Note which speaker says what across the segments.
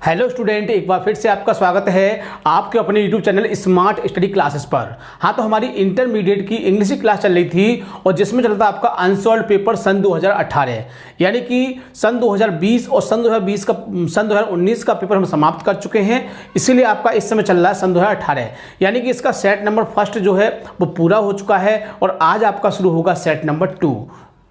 Speaker 1: Hello student, एक बार फिर से आपका स्वागत है आपके अपने YouTube channel smart study classes पर। हाँ, तो हमारी इंटरमीडिएट की इंग्लिश की क्लास चल रही थी और जिसमें चल रहा था आपका अनसॉल्व पेपर सन 2018, यानी कि सन 2020 और सन 2019 का पेपर हम समाप्त कर चुके हैं। इसीलिए आपका इस समय चल रहा है सन 2018, यानी कि इसका सेट नंबर फर्स्ट जो है वो पूरा हो चुका है और आज आपका शुरू होगा सेट नंबर 2।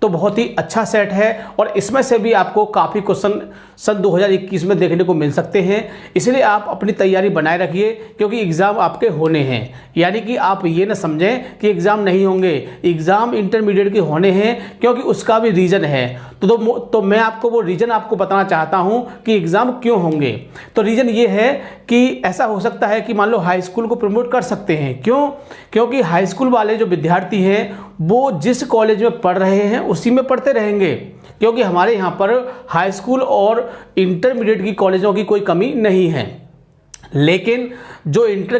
Speaker 1: तो बहुत ही अच्छा सेट है और इसमें से भी आपको काफ़ी क्वेश्चन सन 2021 में देखने को मिल सकते हैं। इसलिए आप अपनी तैयारी बनाए रखिए क्योंकि एग्ज़ाम आपके होने हैं। यानी कि आप ये ना समझें कि एग्ज़ाम नहीं होंगे, एग्ज़ाम इंटरमीडिएट के होने हैं क्योंकि उसका भी रीज़न है। तो मैं आपको वो रीज़न आपको बताना चाहता हूँ कि एग्ज़ाम क्यों होंगे। तो रीज़न ये है कि ऐसा हो सकता है कि मान लो हाई स्कूल को प्रमोट कर सकते हैं। क्यों? क्योंकि हाई स्कूल वाले जो विद्यार्थी हैं वो जिस कॉलेज में पढ़ रहे हैं उसी में पढ़ते रहेंगे, क्योंकि हमारे यहाँ पर हाई स्कूल और इंटरमीडिएट की कॉलेजों की कोई कमी नहीं है। लेकिन जो इंटर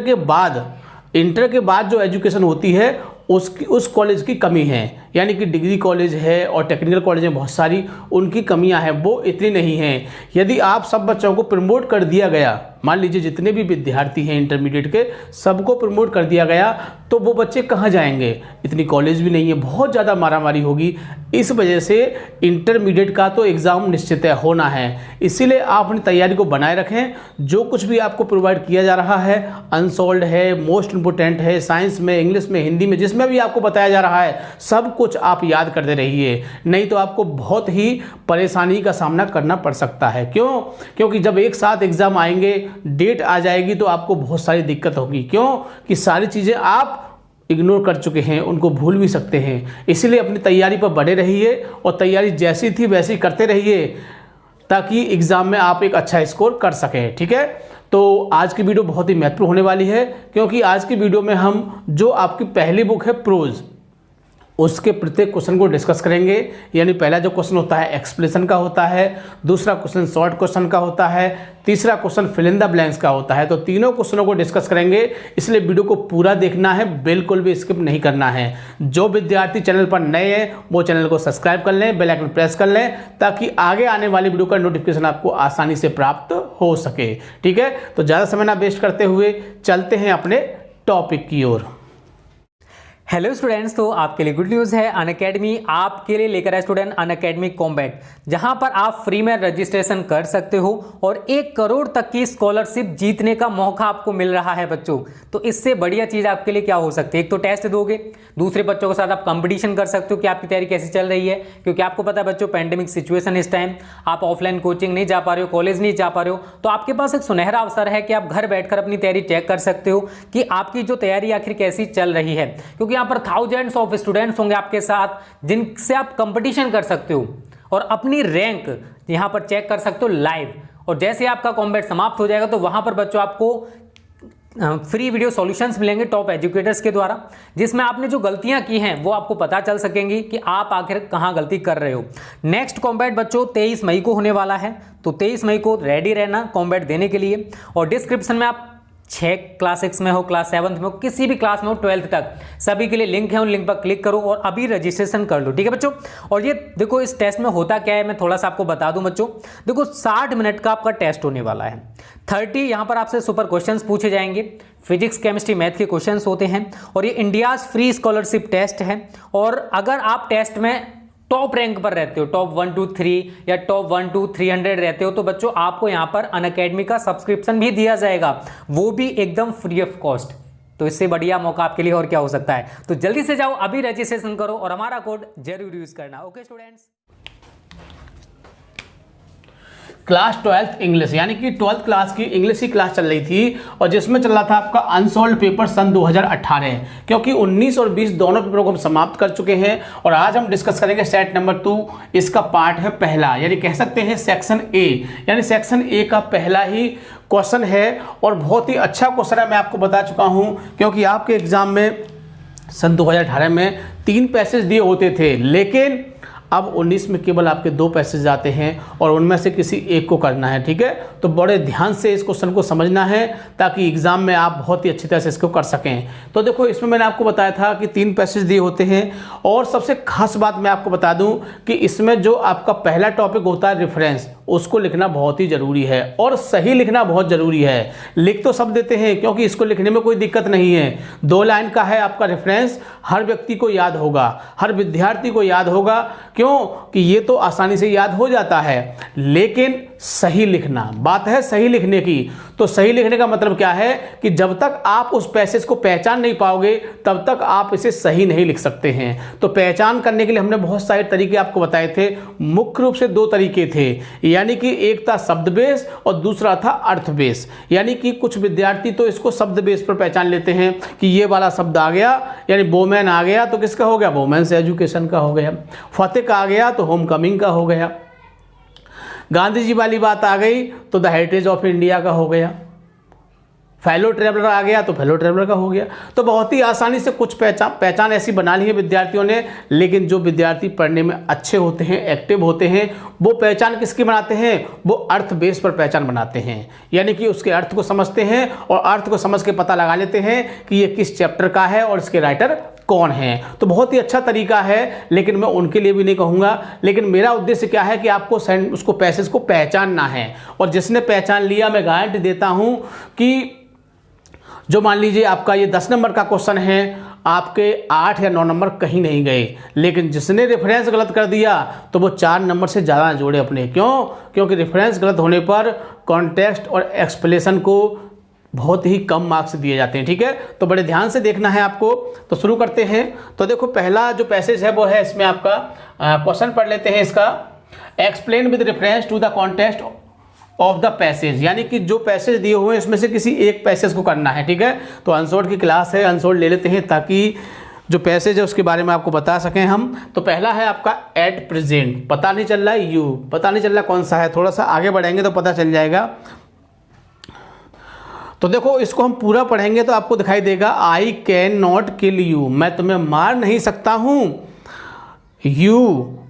Speaker 1: के बाद जो एजुकेशन होती है उस कॉलेज की कमी है, यानी कि डिग्री कॉलेज है और टेक्निकल कॉलेज में बहुत सारी उनकी कमियां हैं, वो इतनी नहीं हैं। यदि आप सब बच्चों को प्रमोट कर दिया गया, मान लीजिए जितने भी विद्यार्थी हैं इंटरमीडिएट के सबको प्रमोट कर दिया गया, तो वो बच्चे कहाँ जाएंगे? इतनी कॉलेज भी नहीं है, बहुत ज़्यादा मारामारी होगी। इस वजह से इंटरमीडिएट का तो एग्ज़ाम निश्चित होना है। इसीलिए आप अपनी तैयारी को बनाए रखें। जो कुछ भी आपको प्रोवाइड किया जा रहा है अनसॉल्व्ड है, मोस्ट इंपोर्टेंट है, साइंस में, इंग्लिश में, हिंदी में, जिसमें भी आपको बताया जा रहा है सब कुछ आप याद करते रहिए, नहीं तो आपको बहुत ही परेशानी का सामना करना पड़ सकता है। क्यों? क्योंकि जब एक साथ एग्ज़ाम आएंगे, डेट आ जाएगी तो आपको बहुत सारी दिक्कत होगी। क्यों? कि सारी चीज़ें आप इग्नोर कर चुके हैं, उनको भूल भी सकते हैं। इसीलिए अपनी तैयारी पर बने रहिए और तैयारी जैसी थी वैसी करते रहिए ताकि एग्ज़ाम में आप एक अच्छा स्कोर कर सकें। ठीक है, तो आज की वीडियो बहुत ही महत्वपूर्ण होने वाली है क्योंकि आज की वीडियो में हम जो आपकी पहली बुक है प्रोज, उसके प्रत्येक क्वेश्चन को डिस्कस करेंगे। यानी पहला जो क्वेश्चन होता है एक्सप्लेशन का होता है, दूसरा क्वेश्चन शॉर्ट क्वेश्चन का होता है, तीसरा question fill in the blanks का होता है। तो तीनों क्वेश्चनों को डिस्कस करेंगे, इसलिए वीडियो को पूरा देखना है, बिल्कुल भी स्किप नहीं करना है। जो विद्यार्थी चैनल पर नए हैं वो चैनल को सब्सक्राइब कर लें, बेल आइकन प्रेस कर लें ताकि आगे आने वाली वीडियो का नोटिफिकेशन आपको आसानी से प्राप्त हो सके। ठीक है, तो ज़्यादा समय ना वेस्ट करते हुए चलते हैं अपने टॉपिक की ओर।
Speaker 2: हेलो स्टूडेंट्स, तो आपके लिए गुड न्यूज़ है। अनअकैडमी आपके लिए लेकर आए स्टूडेंट अनअकैडमी कॉम्बैट, जहां पर आप फ्री में रजिस्ट्रेशन कर सकते हो और 1 करोड़ तक की स्कॉलरशिप जीतने का मौका आपको मिल रहा है बच्चों। तो इससे बढ़िया चीज़ आपके लिए क्या हो सकती है? एक तो टेस्ट दोगे, दूसरे बच्चों के साथ आप कंपटीशन कर सकते हो कि आपकी तैयारी कैसी चल रही है, क्योंकि आपको पता है बच्चों पैंडेमिक सिचुएशन इस टाइम, आप ऑफलाइन कोचिंग नहीं जा पा रहे हो, कॉलेज नहीं जा पा रहे हो, तो आपके पास एक सुनहरा अवसर है कि आप घर बैठकर अपनी तैयारी चेक कर सकते हो कि आपकी जो तैयारी आखिर कैसी चल रही है। क्योंकि यहाँ पर थाउजेंड्स ऑफ स्टूडेंट्स होंगे आपके साथ जिनसे आप कंपटीशन कर सकते हो और अपनी रैंक यहाँ पर चेक कर सकते हो लाइव। और जैसे आपका कॉम्बैट समाप्त हो जाएगा तो वहाँ पर बच्चों आपको फ्री वीडियो सॉल्यूशंस मिलेंगे टॉप एजुकेटर्स के द्वारा, जिसमें आपने जो गलतियां की हैं वो आपको पता चल सकेंगी कि आप आखिर कहां गलती कर रहे हो। नेक्स्ट कॉम्बैट बच्चों 23 मई को होने वाला है, तो 23 मई को रेडी रहना कॉम्बैट देने के लिए। और डिस्क्रिप्शन में आप 6 क्लास 6 में हो, क्लास 7 में हो, किसी भी क्लास में हो, 12th तक सभी के लिए लिंक है, उन लिंक पर क्लिक करो और अभी रजिस्ट्रेशन कर लो। ठीक है बच्चों। और ये देखो इस टेस्ट में होता क्या है, मैं थोड़ा सा आपको बता दूं बच्चों। देखो 60 मिनट का आपका टेस्ट होने वाला है। 30 यहाँ पर आपसे सुपर क्वेश्चंस पूछे जाएंगे, फिजिक्स केमिस्ट्री मैथ के क्वेश्चंस होते हैं और ये इंडियाज फ्री स्कॉलरशिप टेस्ट है। और अगर आप टेस्ट में टॉप रैंक पर रहते हो, टॉप 1 2 3 या टॉप 1 2 300 रहते हो, तो बच्चों आपको यहाँ पर अनअकैडमी का सब्सक्रिप्शन भी दिया जाएगा, वो भी एकदम फ्री ऑफ कॉस्ट। तो इससे बढ़िया मौका आपके लिए और क्या हो सकता है? तो जल्दी से जाओ, अभी रजिस्ट्रेशन करो और हमारा कोड जरूर यूज करना। Okay students.
Speaker 1: Class 12th English, यानी कि 12th क्लास की इंग्लिश की क्लास चल रही थी और जिसमें चल रहा था आपका अनसॉल्व्ड पेपर सन 2018, क्योंकि 19 और 20 दोनों पेपरों को हम समाप्त कर चुके हैं। और आज हम डिस्कस करेंगे सेट नंबर 2, इसका पार्ट है पहला, यानी कह सकते हैं सेक्शन ए, यानी सेक्शन ए का पहला ही क्वेश्चन है और बहुत ही अच्छा क्वेश्चन है। मैं आपको बता चुका हूँ क्योंकि आपके एग्जाम में सन 2018 में 3 पैसेज दिए होते थे, लेकिन अब 19 में केवल आपके 2 पैसेज आते हैं और उनमें से किसी एक को करना है। ठीक है, तो बड़े ध्यान से इस क्वेश्चन को समझना है ताकि एग्जाम में आप बहुत ही अच्छी तरह से इसको कर सकें। तो देखो इसमें मैंने आपको बताया था कि 3 पैसेज दिए होते हैं और सबसे खास बात मैं आपको बता दूं कि इसमें जो आपका पहला टॉपिक होता है रेफरेंस, उसको लिखना बहुत ही ज़रूरी है और सही लिखना बहुत ज़रूरी है। लिख तो सब देते हैं क्योंकि इसको लिखने में कोई दिक्कत नहीं है। 2 लाइन का है आपका रेफरेंस, हर व्यक्ति को याद होगा, हर विद्यार्थी को याद होगा, क्यों कि ये तो आसानी से याद हो जाता है, लेकिन सही लिखना, बात है सही लिखने की। तो सही लिखने का मतलब क्या है कि जब तक आप उस पैसेज को पहचान नहीं पाओगे तब तक आप इसे सही नहीं लिख सकते हैं। तो पहचान करने के लिए हमने बहुत सारे तरीके आपको बताए थे। मुख्य रूप से 2 तरीके थे, यानी कि एक था शब्द बेस और दूसरा था अर्थ बेस। यानी कि कुछ विद्यार्थी तो इसको शब्द बेस पर पहचान लेते हैं कि ये वाला शब्द आ गया, यानी वोमेन आ गया तो किसका हो गया, वोमेन्स एजुकेशन का हो गया। फतेह आ गया तो होम कमिंग का हो गया। गांधी जी वाली बात आ गई तो द हेरिटेज ऑफ इंडिया का हो गया। फेलो ट्रेवलर आ गया तो फेलो ट्रेवलर का हो गया। तो बहुत ही आसानी से कुछ पहचान ऐसी बना ली है विद्यार्थियों ने। लेकिन जो विद्यार्थी पढ़ने में अच्छे होते हैं, एक्टिव होते हैं, वो पहचान किसकी बनाते हैं, वो अर्थ बेस पर पहचान बनाते हैं। यानी कि उसके अर्थ को समझते हैं और अर्थ को समझ के पता लगा लेते हैं कि ये किस चैप्टर का है और इसके राइटर कौन है। तो बहुत ही अच्छा तरीका है, लेकिन मैं उनके लिए भी नहीं कहूँगा। लेकिन मेरा उद्देश्य क्या है कि आपको उसको पैसेज को पहचानना है, और जिसने पहचान लिया मैं गारंटी देता हूँ कि जो मान लीजिए आपका ये 10 नंबर का क्वेश्चन है, आपके 8 या 9 नंबर कहीं नहीं गए। लेकिन जिसने रेफरेंस गलत कर दिया तो वो 4 नंबर से ज़्यादा जोड़े अपने। क्यों? क्योंकि रेफरेंस गलत होने पर कॉन्टेक्स्ट और एक्सप्लेनेशन को बहुत ही कम मार्क्स दिए जाते हैं। ठीक है, तो बड़े ध्यान से देखना है आपको। तो शुरू करते हैं। तो देखो पहला जो पैसेज है वो है, इसमें आपका क्वेश्चन पढ़ लेते हैं इसका। Explain with reference to the context of the passage, यानी कि जो पैसेज दिए हुए हैं उसमें से किसी एक पैसेज को करना है। ठीक है, तो अनसोर्ट की क्लास है, अनसोर्ट ले लेते हैं ताकि जो पैसेज है उसके बारे में आपको बता सकें हम। तो पहला है आपका एट प्रेजेंट, पता नहीं चल रहा है, यू पता नहीं चल रहा कौन सा है, थोड़ा सा आगे बढ़ेंगे तो पता चल जाएगा। तो देखो इसको हम पूरा पढ़ेंगे तो आपको दिखाई देगा, I can not kill you, मैं तुम्हें मार नहीं सकता हूँ। You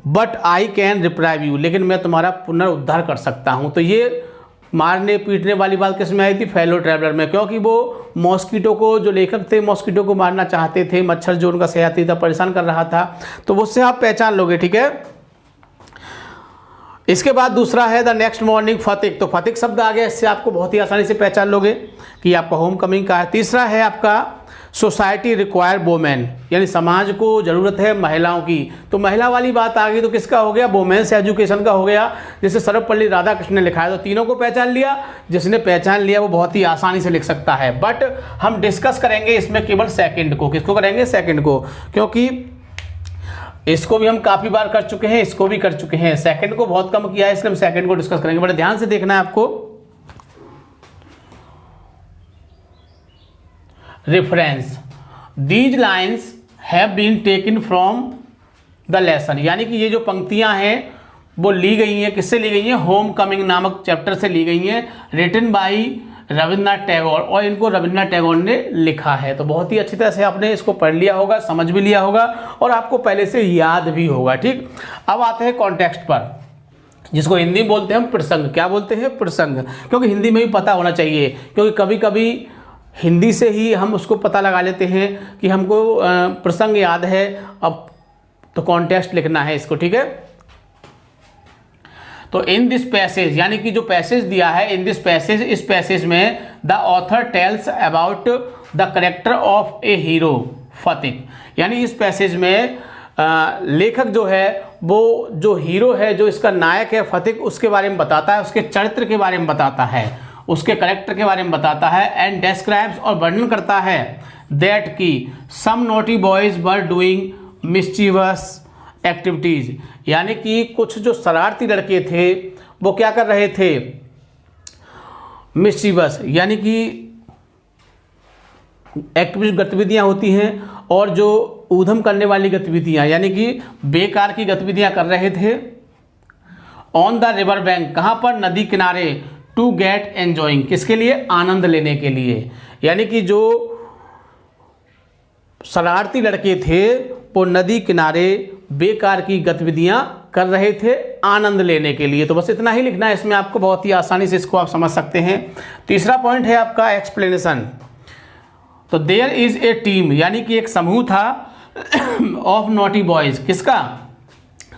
Speaker 1: but I can reprieve you, लेकिन मैं तुम्हारा पुनरुद्धार कर सकता हूँ। तो ये मारने पीटने वाली बात किस में आई थी, फेलो ट्रैवलर में, क्योंकि वो मॉस्किटो को, जो लेखक थे मॉस्किटो को मारना चाहते थे, मच्छर जो उनका सयाती था परेशान कर रहा था, तो उससे आप पहचान लोगे। ठीक है, इसके बाद दूसरा है द नेक्स्ट मॉर्निंग फतेह, तो फतेह शब्द आ गया, इससे आपको बहुत ही आसानी से पहचान लोगे कि आपका होम कमिंग का है। तीसरा है आपका सोसाइटी रिक्वायर वोमेन, यानी समाज को ज़रूरत है महिलाओं की, तो महिला वाली बात आ गई तो किसका हो गया, वोमेन्स एजुकेशन का हो गया, जैसे सर्वपल्ली राधाकृष्ण ने लिखा है। तो तीनों को पहचान लिया, जिसने पहचान लिया वो बहुत ही आसानी से लिख सकता है। बट हम डिस्कस करेंगे इसमें केवल सेकंड को, किसको करेंगे, सेकंड को, क्योंकि इसको भी हम काफ़ी बार कर चुके हैं, इसको भी कर चुके हैं, सेकंड को बहुत कम किया है, इसलिए हम सेकंड को डिस्कस करेंगे। बड़े ध्यान से देखना है आपको। Reference, these lines have been taken from the lesson, यानी कि ये जो पंक्तियां हैं वो ली गई हैं, किससे ली गई हैं, होम कमिंग नामक चैप्टर से ली गई हैं, रिटन बाय रविन्द्रनाथ टैगोर, और इनको रविन्द्रनाथ टैगोर ने लिखा है। तो बहुत ही अच्छी तरह से आपने इसको पढ़ लिया होगा, समझ भी लिया होगा और आपको पहले से याद भी होगा। ठीक, अब आते हैं कॉन्टेक्स्ट पर, जिसको हिंदी में बोलते हैं हम प्रसंग। क्या बोलते हैं, प्रसंग, क्योंकि हिंदी में भी पता होना चाहिए, क्योंकि कभी कभी हिंदी से ही हम उसको पता लगा लेते हैं कि हमको प्रसंग याद है, अब तो कॉन्टेक्स्ट लिखना है इसको। ठीक है, तो इन दिस पैसेज, यानी कि जो पैसेज दिया है, इन दिस पैसेज, इस पैसेज में the author tells about the character of a hero Fateh, यानी इस पैसेज में लेखक जो है वो जो हीरो है, जो इसका नायक है फतेह, उसके बारे में बताता है, उसके चरित्र के बारे में बताता है, उसके कैरेक्टर के बारे में बताता है। एंड डिस्क्राइब्स, और वर्णन करता है, दैट की some naughty boys were doing mischievous activities, यानी कि कुछ जो शरारती लड़के थे वो क्या कर रहे थे, मिस्चीवस, यानी कि एक्टिविटी गतिविधियां होती हैं, और जो ऊधम करने वाली गतिविधियां, यानी कि बेकार की गतिविधियां कर रहे थे। ऑन द रिवर बैंक, कहाँ पर, नदी किनारे। टू गेट एंजॉइंग, किसके लिए, आनंद लेने के लिए, यानी कि जो शरारती लड़के थे वो नदी किनारे बेकार की गतिविधियां कर रहे थे आनंद लेने के लिए। तो बस इतना ही लिखना है इसमें आपको, बहुत ही आसानी से इसको आप समझ सकते हैं। तीसरा पॉइंट है आपका एक्सप्लेनेशन। तो देयर इज ए टीम, यानी कि एक समूह था ऑफ नॉटी बॉयज, किसका,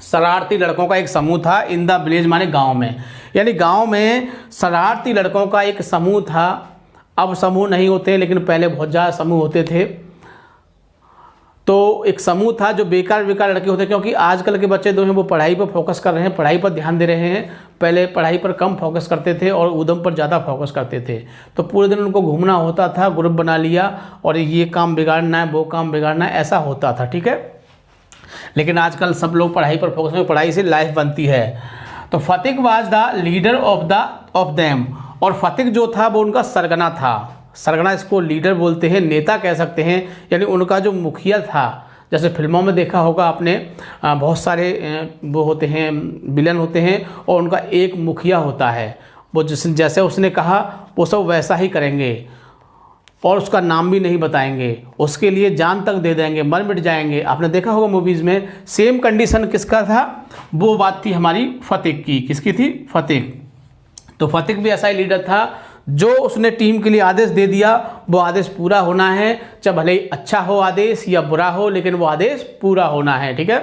Speaker 1: शरारती लड़कों का एक समूह था इन द विलेज माने गांव में, यानी गांव में शरारती लड़कों का एक समूह था। अब समूह नहीं होते लेकिन पहले बहुत ज़्यादा समूह होते थे। तो एक समूह था जो बेकार लड़के होते, क्योंकि आजकल के बच्चे जो हैं वो पढ़ाई पर फोकस कर रहे हैं, पढ़ाई पर ध्यान दे रहे हैं। पहले पढ़ाई पर कम फोकस करते थे और उद्यम पर ज़्यादा फोकस करते थे। तो पूरे दिन उनको घूमना होता था, ग्रुप बना लिया और ये काम बिगाड़ना है, वो काम बिगाड़ना है, ऐसा होता था। ठीक है, लेकिन आजकल सब लोग पढ़ाई पर फोकस में, पढ़ाई से लाइफ बनती है। तो Fatik was the leader of them, और फतिक जो था वो उनका सरगना था। सरगना इसको लीडर बोलते हैं, नेता कह सकते हैं, यानी उनका जो मुखिया था। जैसे फिल्मों में देखा होगा आपने, बहुत सारे वो होते हैं, विलन होते हैं और उनका एक मुखिया होता है। वो जैसे उसने कहा वो सब वैसा ही करेंगे और उसका नाम भी नहीं बताएंगे, उसके लिए जान तक दे देंगे, मर मिट जाएंगे। आपने देखा होगा मूवीज़ में। सेम कंडीशन किसका था? वो बात थी हमारी फतिक की। किसकी थी? फतिक। तो फतिक भी ऐसा ही लीडर था, जो उसने टीम के लिए आदेश दे दिया वो आदेश पूरा होना है, चाहे भले ही अच्छा हो आदेश या बुरा हो, लेकिन वो आदेश पूरा होना है। ठीक है।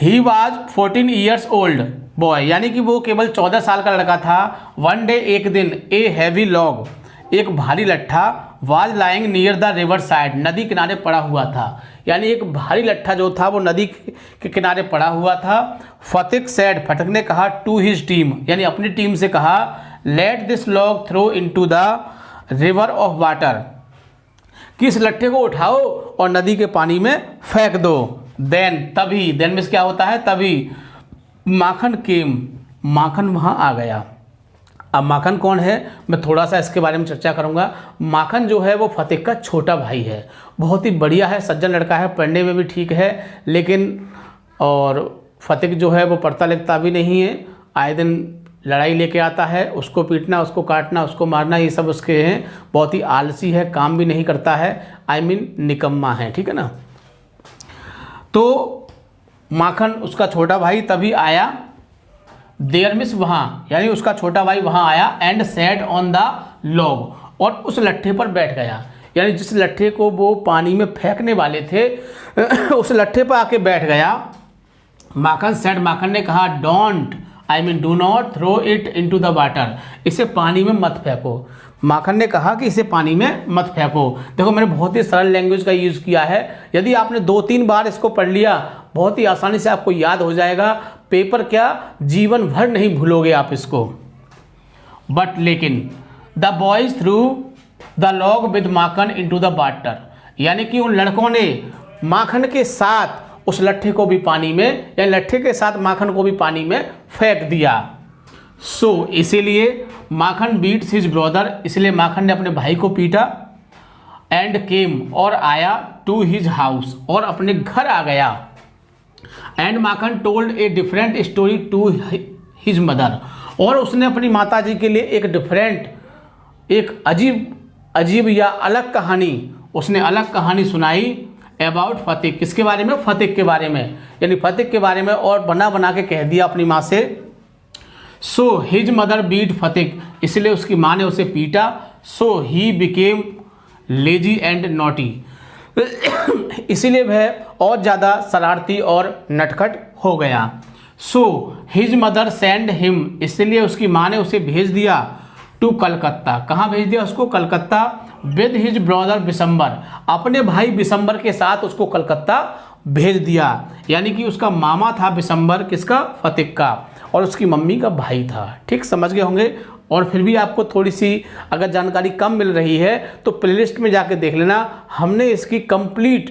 Speaker 1: He was 14 years old boy, यानी कि वो केवल 14 साल का लड़का था। वन डे, एक दिन, ए हैवी लॉग, एक भारी लट्ठा, was lying near the river side, नदी किनारे पड़ा हुआ था। यानी एक भारी लट्ठा जो था वो नदी के किनारे पड़ा हुआ था। फतिक सैड, फतिक ने कहा टू हिज टीम, यानी अपनी टीम से कहा, let this log throw into the river of water, कि इस लट्ठे को उठाओ और नदी के पानी में फेंक दो। देन, तभी, देन में क्या होता है? तभी माखन केम, माखन वहाँ आ गया। अब माखन कौन है, मैं थोड़ा सा इसके बारे में चर्चा करूंगा। माखन जो है वो फतिक का छोटा भाई है, बहुत ही बढ़िया है, सज्जन लड़का है, पढ़ने में भी ठीक है, लेकिन और फतिक जो है वो पढ़ता लिखता भी नहीं है। आए दिन लड़ाई लेके आता है, उसको पीटना, उसको काटना, उसको मारना, ये सब उसके हैं। बहुत ही आलसी है, काम भी नहीं करता है, निकम्मा है। ठीक है ना। तो माखन उसका छोटा भाई तभी आया, देयर मिस, वहाँ, यानी उसका छोटा भाई वहाँ आया, and sat on the log, और उस लट्ठे पर बैठ गया। यानी जिस लट्ठे को वो पानी में फेंकने वाले थे उस लट्ठे पर आके बैठ गया। माखन सेड, माखन ने कहा, don't, do not throw it into the water, इसे पानी में मत फेंको। माखन ने कहा कि इसे पानी में मत फेंको। देखो, मैंने बहुत ही सरल लैंग्वेज का यूज़ किया है। यदि आपने 2-3 बार इसको पढ़ लिया, बहुत ही आसानी से आपको याद हो जाएगा। पेपर क्या, जीवन भर नहीं भूलोगे आप इसको। बट लेकिन the boys through the log with Makhan into the water, यानी कि उन लड़कों ने माखन के साथ उस लट्ठे को भी पानी में, या लट्ठे के साथ माखन को भी पानी में फेंक दिया। सो इसीलिए माखन बीट्स हिज ब्रदर, इसलिए माखन ने अपने भाई को पीटा। एंड केम, और आया, टू हिज हाउस, और अपने घर आ गया। And Makhan told a different story to his mother, और उसने अपनी माता जी के लिए एक डिफरेंट, एक अजीब या अलग कहानी, उसने अलग कहानी सुनाई अबाउट फतिक। किसके बारे में? फतिक के बारे में, यानी फतिक के बारे में, और बना के कह दिया अपनी माँ से। So his mother beat Fatik, इसलिए उसकी माँ ने उसे पीटा। So he became lazy and naughty, इसीलिए वह और ज़्यादा शरारती और नटखट हो गया। So his mother send him, इसलिए उसकी माँ ने उसे भेज दिया टू कलकत्ता। कहाँ भेज दिया उसको? Calcutta. With his brother Bishambar, अपने भाई बिशंबर के साथ उसको कलकत्ता भेज दिया। यानी कि उसका मामा था बिशंबर, किसका? फतिक का, और उसकी मम्मी का भाई था। ठीक समझ गए होंगे। और फिर भी आपको थोड़ी सी अगर जानकारी कम मिल रही है तो प्लेलिस्ट में जाके देख लेना, हमने इसकी कंप्लीट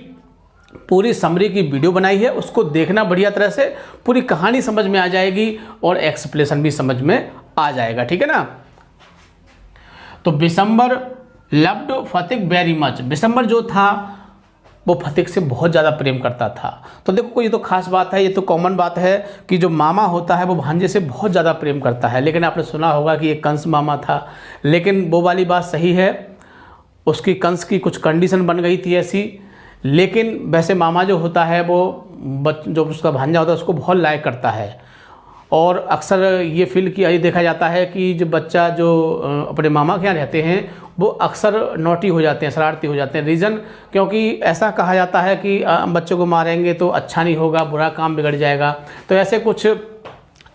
Speaker 1: पूरी समरी की वीडियो बनाई है, उसको देखना बढ़िया तरह से, पूरी कहानी समझ में आ जाएगी और एक्सप्लेनेशन भी समझ में आ जाएगा। ठीक है ना। तो Bishambar loved Fatik very much, Bishambar जो था वो फतिक से बहुत ज़्यादा प्रेम करता था। तो देखो, ये तो खास बात है, ये तो कॉमन बात है कि जो मामा होता है वो भांजे से बहुत ज़्यादा प्रेम करता है। लेकिन आपने सुना होगा कि एक कंस मामा था, लेकिन वो वाली बात सही है, उसकी कंस की कुछ कंडीशन बन गई थी ऐसी। लेकिन वैसे मामा जो होता है वो जो उसका भांजा होता है उसको बहुत लाइक करता है। और अक्सर ये फील किया ये देखा जाता है कि जो बच्चा जो अपने मामा के यहाँ रहते हैं वो अक्सर नॉटी हो जाते हैं, शरारती हो जाते हैं। रीज़न क्योंकि ऐसा कहा जाता है कि बच्चों को मारेंगे तो अच्छा नहीं होगा, बुरा काम बिगड़ जाएगा। तो ऐसे कुछ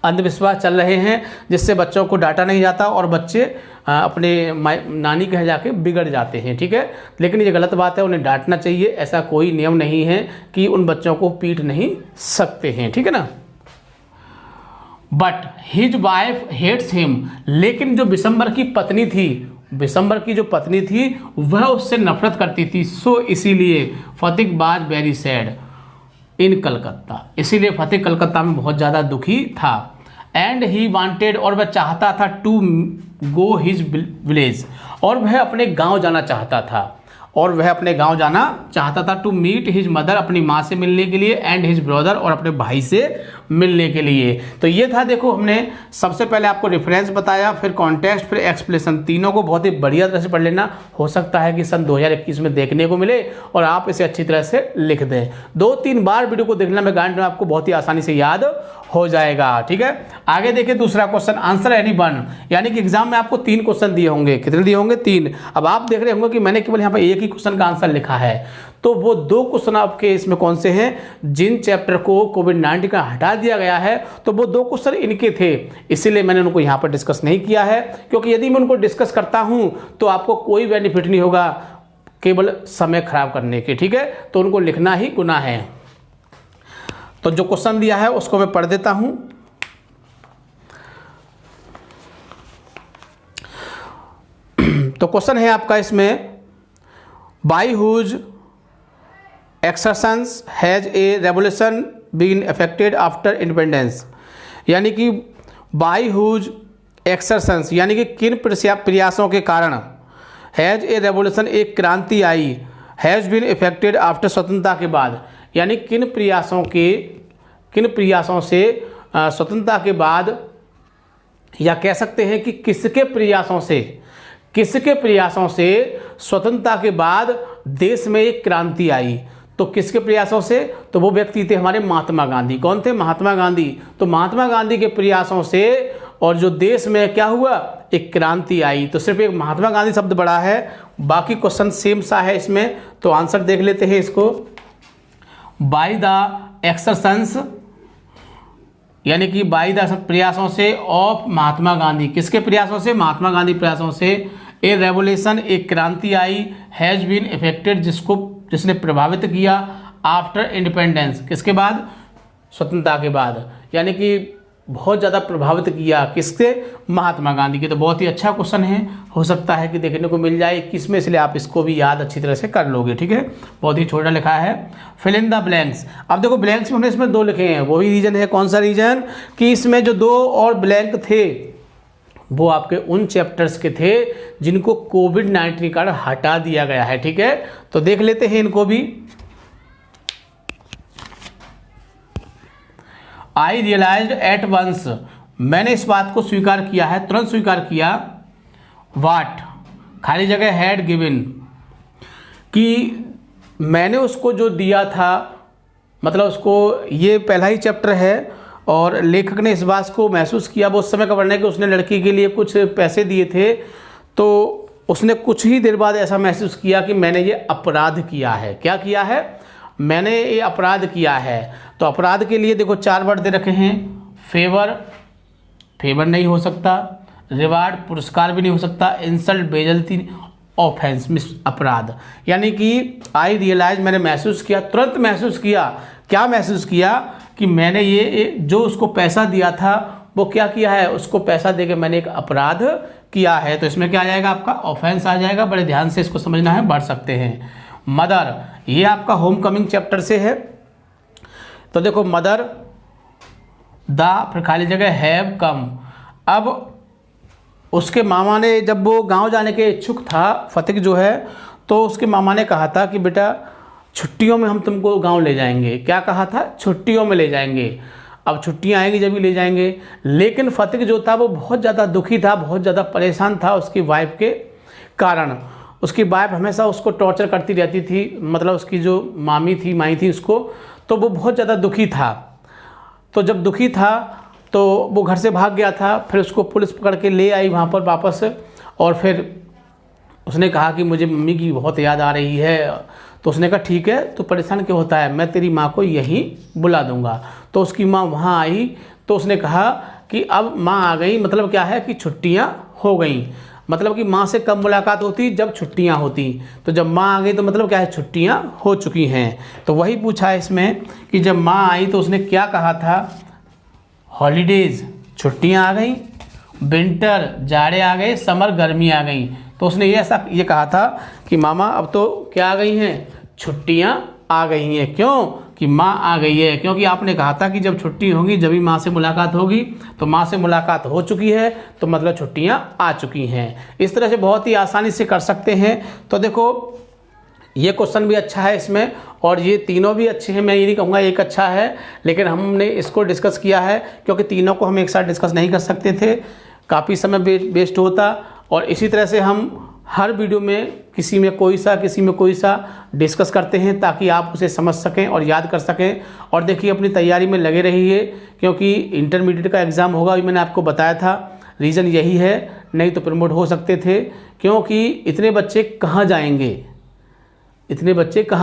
Speaker 1: अंधविश्वास चल रहे हैं जिससे बच्चों को डांटा नहीं जाता और बच्चे अपने नानी के यहाँ जाके बिगड़ जाते हैं, ठीक है। लेकिन ये गलत बात है, उन्हें डांटना चाहिए। ऐसा कोई नियम नहीं है कि उन बच्चों को पीट नहीं सकते हैं, ठीक है ना। But his wife hates him, लेकिन जो बिशंबर की पत्नी थी, बिशंबर की जो पत्नी थी वह उससे नफरत करती थी। सो इसीलिए फतेह वाज वेरी सैड इन कलकत्ता, इसीलिए फतेह कलकत्ता में बहुत ज़्यादा दुखी था। एंड ही वांटेड, और वह चाहता था टू गो हिज विलेज, और वह अपने गांव जाना चाहता था, और वह अपने गांव जाना चाहता था। टू मीट हिज मदर, अपनी माँ से मिलने के लिए, एंड हिज ब्रदर, और अपने भाई से मिलने के लिए। तो ये था, देखो हमने सबसे पहले आपको रेफरेंस बताया, फिर कॉन्टेक्स्ट, फिर एक्सप्लेनेशन, तीनों को बहुत ही बढ़िया तरह से पढ़ लेना। हो सकता है कि सन 2021 में देखने को मिले और आप इसे अच्छी तरह से लिख दें। 2-3 बार वीडियो को देखना, मैं गारंटी आपको बहुत ही आसानी से याद हो जाएगा, ठीक है। आगे देखिए दूसरा क्वेश्चन, आंसर एनी वन, यानी कि एग्जाम में आपको 3 क्वेश्चन दिए होंगे। कितने दिए होंगे? 3। अब आप देख रहे होंगे कि मैंने केवल यहाँ पर एक ही क्वेश्चन का आंसर लिखा है, तो वो 2 क्वेश्चन आपके इसमें कौन से हैं? जिन चैप्टर को कोविड-19 का हटा दिया गया है तो वो 2 क्वेश्चन इनके थे, इसीलिए मैंने उनको यहाँ पर डिस्कस नहीं किया है। क्योंकि यदि मैं उनको डिस्कस करता हूँ तो आपको कोई बेनिफिट नहीं होगा, केवल समय खराब करने के, ठीक है। तो उनको लिखना ही गुनाह है। तो जो क्वेश्चन दिया है उसको मैं पढ़ देता हूँ। तो क्वेश्चन है आपका इसमें, by whose exertions has a revolution been affected after independence, यानी कि बाय हुज एक्सर्शंस, यानी कि किन प्रयासों के कारण, हैज ए रेवोल्यूशन, एक क्रांति आई, हैज़ बीन अफेक्टेड आफ्टर स्वतंत्रता के बाद, यानी किन प्रयासों से स्वतंत्रता के बाद, या कह सकते हैं कि किसके प्रयासों से स्वतंत्रता के बाद देश में एक क्रांति आई। तो किसके प्रयासों से? तो वो व्यक्ति थे हमारे महात्मा गांधी। कौन थे? महात्मा गांधी। तो महात्मा गांधी के प्रयासों से और जो देश में क्या हुआ, एक क्रांति आई। तो सिर्फ एक महात्मा गांधी शब्द बड़ा है, बाकी क्वेश्चन सेम सा है इसमें। तो आंसर देख लेते हैं इसको, बाय द एक्सर्शंस, यानी कि बाय द प्रयासों से ऑफ महात्मा गांधी, किसके प्रयासों से? महात्मा गांधी प्रयासों से। ए रेवोल्यूशन, एक क्रांति आई, हैज़ बीन इफेक्टेड, जिसने प्रभावित किया, आफ्टर इंडिपेंडेंस, किसके बाद? स्वतंत्रता के बाद, यानी कि बहुत ज़्यादा प्रभावित किया, किससे? महात्मा गांधी के। तो बहुत ही अच्छा क्वेश्चन है, हो सकता है कि देखने को मिल जाए 21 में, इसलिए आप इसको भी याद अच्छी तरह से कर लोगे, ठीक है। बहुत ही छोटा लिखा है। फिल इन द ब्लैंक्स, अब देखो ब्लैंक्स में हमने इसमें 2 लिखे हैं, वही रीजन है। कौन सा रीजन? कि इसमें जो 2 और ब्लैंक थे वो आपके उन चैप्टर्स के थे जिनको कोविड-19 के कारण हटा दिया गया है, ठीक है। तो देख लेते हैं इनको भी। आई रियलाइज्ड एट वंस, मैंने इस बात को स्वीकार किया है, तुरंत स्वीकार किया। वाट, खाली जगह हैड गिवन, कि मैंने उसको जो दिया था, मतलब उसको, ये पहला ही चैप्टर है और लेखक ने इस बात को महसूस किया, वो उस समय का वर्णन है कि उसने लड़की के लिए कुछ पैसे दिए थे, तो उसने कुछ ही देर बाद ऐसा महसूस किया कि मैंने ये अपराध किया है। क्या किया है? मैंने ये अपराध किया है। तो अपराध के लिए देखो 4 वर्ड दे रखे हैं। फेवर, फेवर नहीं हो सकता। रिवार्ड, पुरस्कार भी नहीं हो सकता। इंसल्ट, बेइज्जती। ऑफेंस, मिस, अपराध। यानी कि आई रियलाइज, मैंने महसूस किया, तुरंत महसूस किया। क्या महसूस किया? कि मैंने ये जो उसको पैसा दिया था वो क्या किया है, उसको पैसा देके मैंने एक अपराध किया है। तो इसमें क्या आ जाएगा आपका? ऑफेंस आ जाएगा। बड़े ध्यान से इसको समझना है, बढ़ सकते हैं। मदर, ये आपका होम कमिंग चैप्टर से है। तो देखो मदर, द, फिर खाली जगह हैव कम। अब उसके मामा ने, जब वो गांव जाने के इच्छुक था फतेह जो है, तो उसके मामा ने कहा था कि बेटा छुट्टियों में हम तुमको गांव ले जाएंगे। क्या कहा था? छुट्टियों में ले जाएंगे। अब छुट्टियां आएंगी जब भी ले जाएंगे। लेकिन फतेह जो था वो बहुत ज़्यादा दुखी था, बहुत ज़्यादा परेशान था उसकी वाइफ के कारण। उसकी वाइफ हमेशा उसको टॉर्चर करती रहती थी, मतलब उसकी जो माई थी उसको, तो वो बहुत ज़्यादा दुखी था। तो जब दुखी था तो वो घर से भाग गया था। फिर उसको पुलिस पकड़ के ले आई वहाँ पर वापस, और फिर उसने कहा कि मुझे मम्मी की बहुत याद आ रही है। तो उसने कहा ठीक है, तो परेशान क्यों होता है, मैं तेरी माँ को यहीं बुला दूंगा। तो उसकी माँ वहाँ आई, तो उसने कहा कि अब माँ आ गई, मतलब क्या है कि छुट्टियाँ हो गई। मतलब कि माँ से कब मुलाकात होती, जब छुट्टियाँ होती। तो जब माँ आ गई तो मतलब क्या है, छुट्टियाँ हो चुकी हैं। तो वही पूछा है इसमें कि जब माँ आई तो उसने क्या कहा था, हॉलीडेज़ छुट्टियाँ आ गई, विंटर जाड़े आ गए, समर गर्मी आ गई। तो उसने ये कहा था कि मामा अब तो क्या आ गई हैं, छुट्टियाँ आ गई हैं। क्यों कि माँ आ गई है, क्योंकि आपने कहा था कि जब छुट्टी होगी जब भी माँ से मुलाकात होगी। तो माँ से मुलाकात हो चुकी है तो मतलब छुट्टियाँ आ चुकी हैं। इस तरह से बहुत ही आसानी से कर सकते हैं। तो देखो ये क्वेश्चन भी अच्छा है इसमें, और ये तीनों भी अच्छे हैं। मैं ये नहीं कहूँगा एक अच्छा है, लेकिन हमने इसको डिस्कस किया है क्योंकि तीनों को हम एक साथ डिस्कस नहीं कर सकते थे, काफ़ी समय वेस्ट होता। और इसी तरह से हम हर वीडियो में किसी में कोई सा डिस्कस करते हैं ताकि आप उसे समझ सकें और याद कर सकें। और देखिए अपनी तैयारी में लगे रहिए, क्योंकि इंटरमीडिएट का एग्ज़ाम होगा, अभी मैंने आपको बताया था। रीज़न यही है, नहीं तो प्रमोट हो सकते थे, क्योंकि इतने बच्चे कहाँ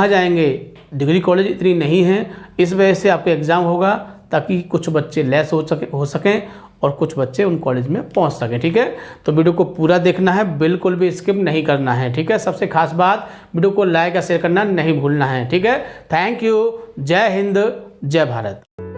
Speaker 1: जाएंगे, डिग्री कॉलेज इतनी नहीं है। इस वजह से आपका एग्ज़ाम होगा ताकि कुछ बच्चे लेस हो सकें और कुछ बच्चे उन कॉलेज में पहुंच सकें। ठीक है, तो वीडियो को पूरा देखना है, बिल्कुल भी स्किप नहीं करना है। ठीक है, सबसे खास बात, वीडियो को लाइक या शेयर करना नहीं भूलना है। ठीक है, थैंक यू, जय हिंद, जय भारत।